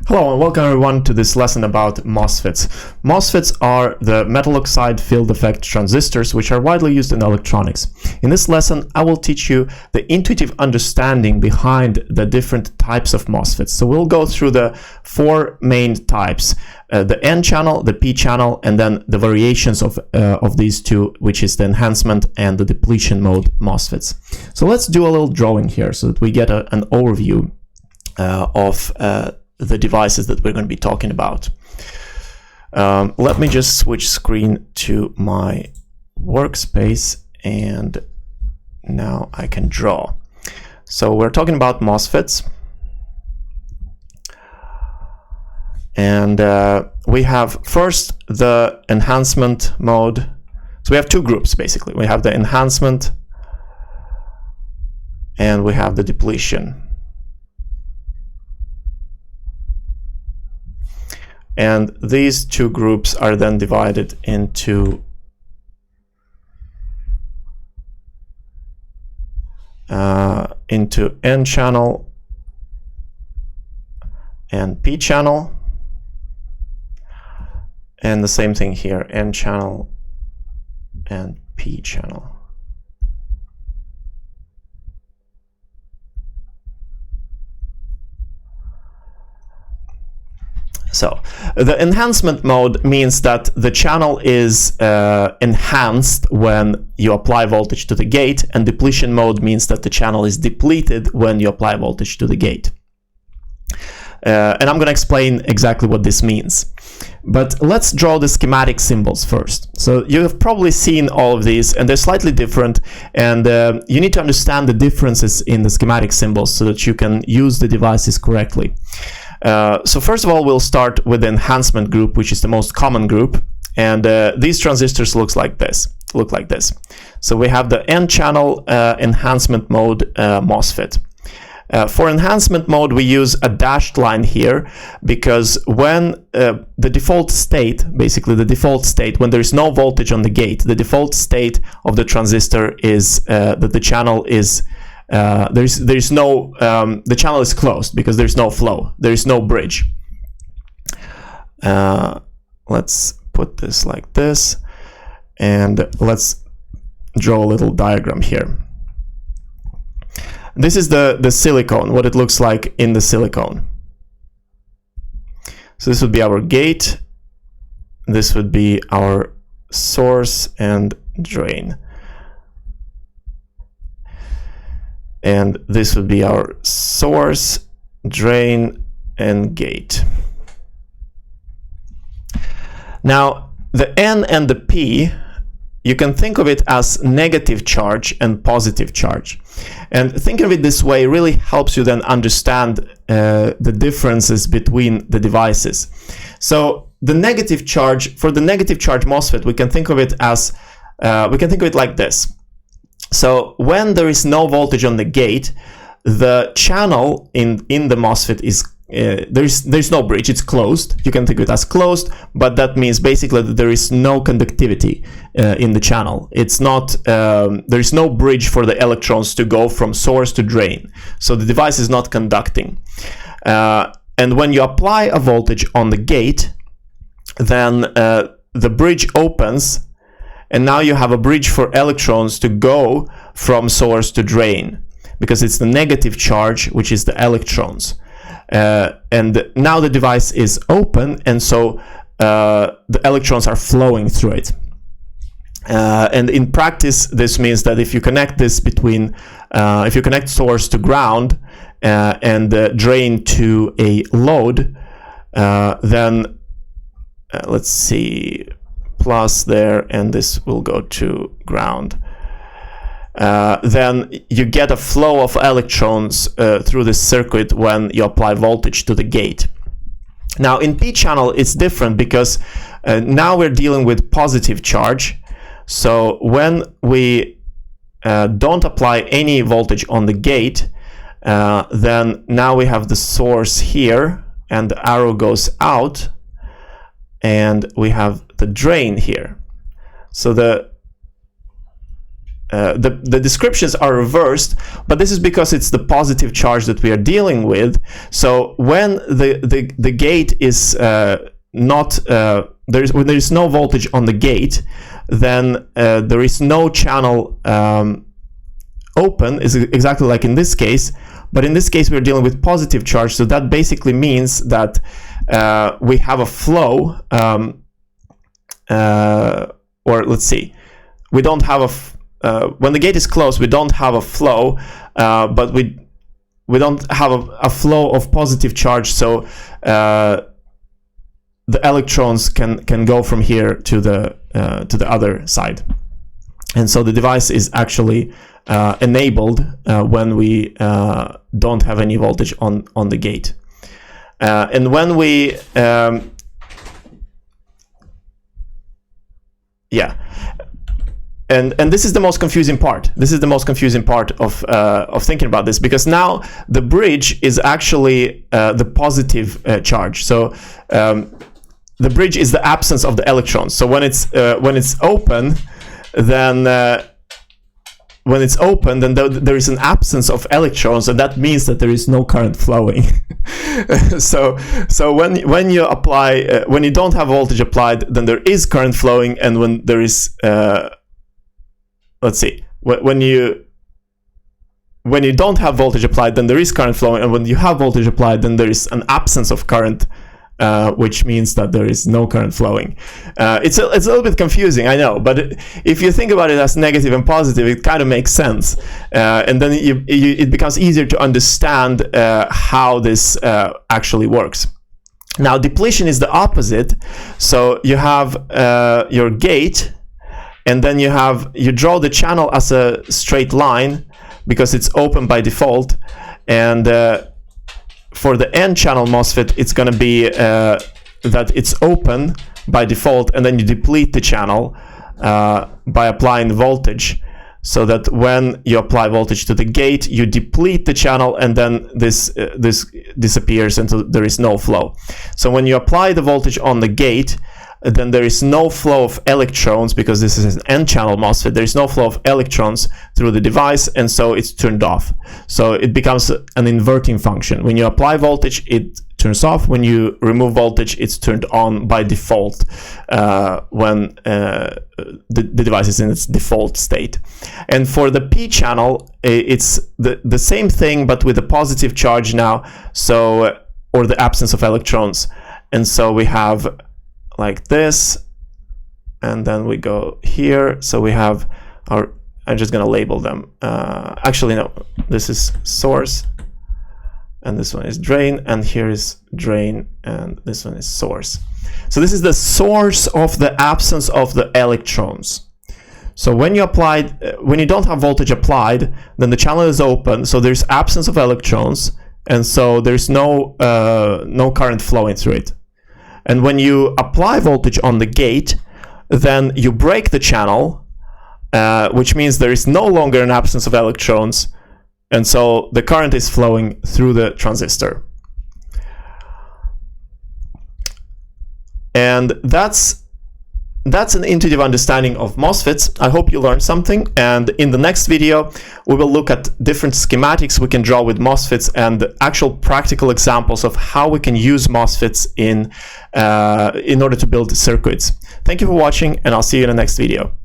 Hello and welcome everyone to this lesson about MOSFETs. MOSFETs are the metal oxide field effect transistors which are widely used in electronics. In this lesson I will teach you the intuitive understanding behind the different types of MOSFETs. So we'll go through the four main types, the N channel, the P channel, and then the variations of these two, which is the enhancement and the depletion mode MOSFETs. So let's do a little drawing here so that we get an overview of the devices that we're going to be talking about. Let me just switch screen to my workspace and now I can draw. So we're talking about MOSFETs, and we have first the enhancement mode. So we have two groups basically. We have the enhancement and we have the depletion. And these two groups are then divided into N channel and P channel, and the same thing here, N channel and P channel. So the enhancement mode means that the channel is enhanced when you apply voltage to the gate, and depletion mode means that the channel is depleted when you apply voltage to the gate. And I'm going to explain exactly what this means. But let's draw the schematic symbols first. So you have probably seen all of these, and they're slightly different, and you need to understand the differences in the schematic symbols so that you can use the devices correctly. So first of all, we'll start with the enhancement group, which is the most common group, and these transistors look like this. So we have the N channel enhancement mode MOSFET. For enhancement mode, we use a dashed line here because when the default state, basically the default state, when there is no voltage on the gate, the default state of the transistor is that the channel is the channel is closed because there's no flow, there is no bridge. Let's put this like this, and let's draw a little diagram here. This is the silicone, what it looks like in the silicone. So this would be our gate, this would be our source and drain. And this would be our source, drain, and gate. Now, the N and the P, you can think of it as negative charge and positive charge. And thinking of it this way really helps you then understand the differences between the devices. So the negative charge, for the negative charge MOSFET, we can think of it as, like this. So when there is no voltage on the gate, the channel in the MOSFET is there's no bridge, it's closed. You can think of it as closed, but that means basically that there is no conductivity in the channel. It's not there is no bridge for the electrons to go from source to drain. So the device is not conducting. And when you apply a voltage on the gate, then the bridge opens. And now you have a bridge for electrons to go from source to drain, because it's the negative charge, which is the electrons. And now the device is open, and so the electrons are flowing through it. And in practice, this means that if you connect this between, if you connect source to ground and drain to a load, then let's see, plus there, and this will go to ground. Then you get a flow of electrons through this circuit when you apply voltage to the gate. Now in P channel it's different because now we're dealing with positive charge. So when we don't apply any voltage on the gate, then now we have the source here and the arrow goes out, and we have the drain here. So the the descriptions are reversed, but this is because it's the positive charge that we are dealing with. So when the gate is not when there is no voltage on the gate, then there is no channel open, is exactly like in this case. But in this case, we're dealing with positive charge, so that basically means that we have a flow, or let's see, we don't have when the gate is closed, we don't have a flow, but we don't have a flow of positive charge, so the electrons can go from here to the other side, and so the device is actually enabled when we don't have any voltage on the gate. And when we and this is the most confusing part. This is the most confusing part of thinking about this, because now the bridge is actually the positive charge. So the bridge is the absence of the electrons. So when it's open, then there is an absence of electrons, and that means that there is no current flowing. so when you apply when you don't have voltage applied, then there is current flowing, and when there is let's see, when you don't have voltage applied, then there is current flowing, and when you have voltage applied, then there is an absence of current, which means that there is no current flowing. It's a little bit confusing, I know, but if you think about it as negative and positive, it kind of makes sense, and then it becomes easier to understand how this actually works. Now, depletion is the opposite. So you have your gate, and then you draw the channel as a straight line because it's open by default, and for the N-channel MOSFET, it's going to be that it's open by default, and then you deplete the channel by applying voltage, so that when you apply voltage to the gate, you deplete the channel, and then this disappears until there is no flow. So when you apply the voltage on the gate, then there is no flow of electrons, because this is an N-channel MOSFET. There is no flow of electrons through the device, and so it's turned off. So it becomes an inverting function. When you apply voltage, it turns off. When you remove voltage, it's turned on by default when the device is in its default state. And for the P channel, it's the same thing, but with a positive charge now, so or the absence of electrons. And so we have like this, and then we go here. So we have our, I'm just gonna label them. Actually, no, this is source, and this one is drain, and here is drain, and this one is source. So this is the source of the absence of the electrons. So when you don't have voltage applied, then the channel is open, so there's absence of electrons, and so there's no current flowing through it. And when you apply voltage on the gate, then you break the channel, which means there is no longer an absence of electrons, and so the current is flowing through the transistor. And that's an intuitive understanding of MOSFETs. I hope you learned something, and in the next video we will look at different schematics we can draw with MOSFETs and actual practical examples of how we can use MOSFETs in order to build circuits. Thank you for watching, and I'll see you in the next video.